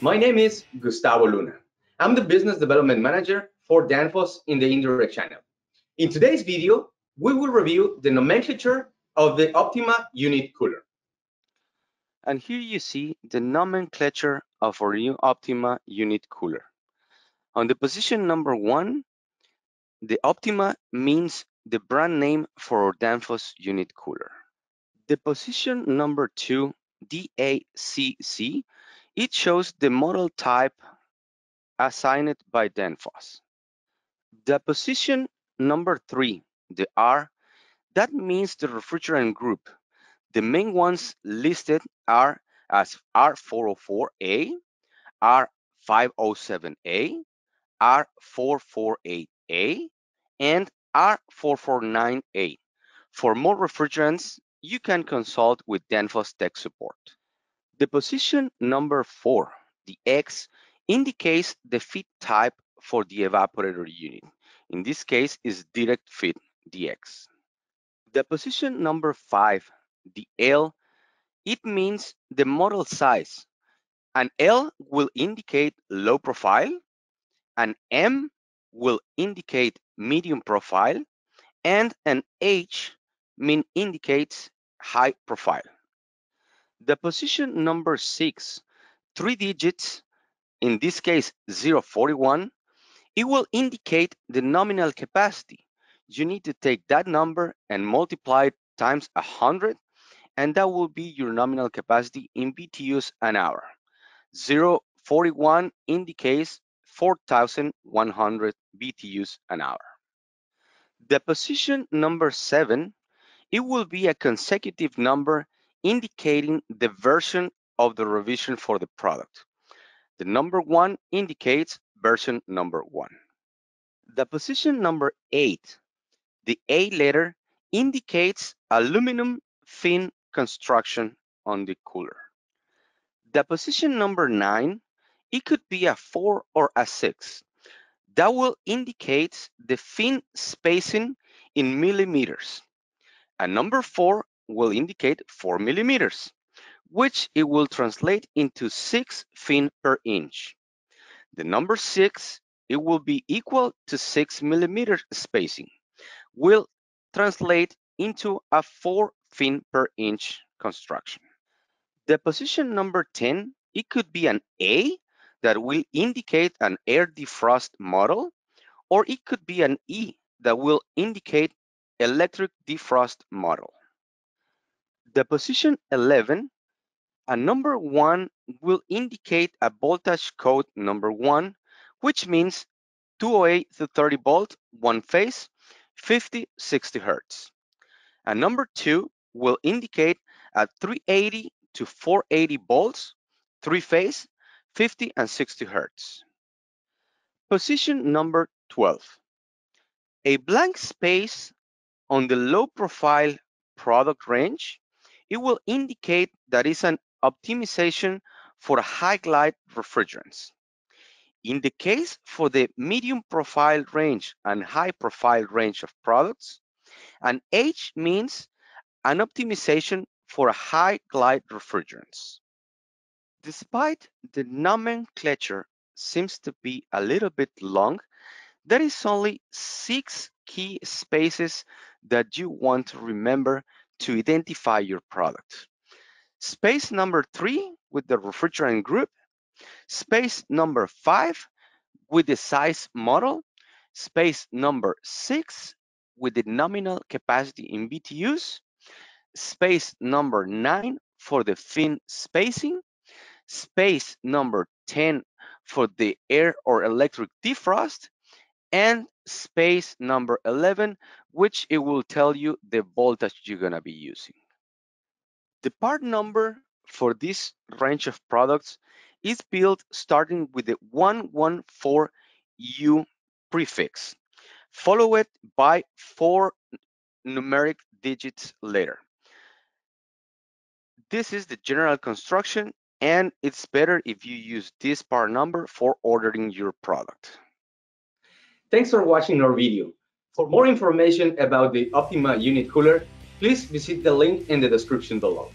My name is Gustavo Luna. I'm the Business Development Manager for Danfoss in the Indirect channel. In today's video, we will review the nomenclature of the Optyma Unit Cooler. And here you see the nomenclature of our new Optyma Unit Cooler. On the position number 1, the Optyma means the brand name for our Danfoss Unit Cooler. The position number 2, DACC, it shows the model type assigned by Danfoss. The position number 3, the R, that means the refrigerant group. The main ones listed are as R404A, R507A, R448A, and R449A. For more refrigerants, you can consult with Danfoss Tech Support. The position number 4, the X, indicates the feed type for the evaporator unit. In this case, is direct feed, DX. The position number 5, the L, it means the model size. An L will indicate low profile, an M will indicate medium profile, and an H indicates high profile. The position number 6, 3 digits, in this case 041, it will indicate the nominal capacity. You need to take that number and multiply it times 100, and that will be your nominal capacity in BTUs an hour. 041 indicates 4,100 BTUs an hour. The position number 7, it will be a consecutive number indicating the version of the revision for the product. The number 1 indicates version number 1. The position number 8, the A letter, indicates aluminum fin construction on the cooler. The position number 9, it could be a 4 or a 6. That will indicate the fin spacing in millimeters. A number 4 will indicate 4 millimeters, which it will translate into 6 fin per inch. The number 6, it will be equal to 6 millimeter spacing, will translate into a 4 fin per inch construction. The position number 10, it could be an A that will indicate an air defrost model, or it could be an E that will indicate electric defrost model. The position 11, a number 1 will indicate a voltage code number 1, which means 208 to 30 volt, one phase, 50, 60 hertz. A number 2 will indicate a 380 to 480 volts, 3-phase, 50 and 60 hertz. Position number 12. A blank space on the low profile product range, it will indicate that it's an optimization for high glide refrigerants. In the case for the medium profile range and high profile range of products, an H means an optimization for high glide refrigerants. Despite the nomenclature seems to be a little bit long, there is only 6 key spaces that you want to remember to identify your product. Space number 3 with the refrigerant group, space number 5 with the size model, space number 6 with the nominal capacity in BTUs, space number 9 for the fin spacing, space number 10 for the air or electric defrost, and space number 11, which it will tell you the voltage you're going to be using. The part number for this range of products is built starting with the 114U prefix, followed by 4 numeric digits later. This is the general construction, and it's better if you use this part number for ordering your product. Thanks for watching our video. For more information about the Optyma Unit Cooler, please visit the link in the description below.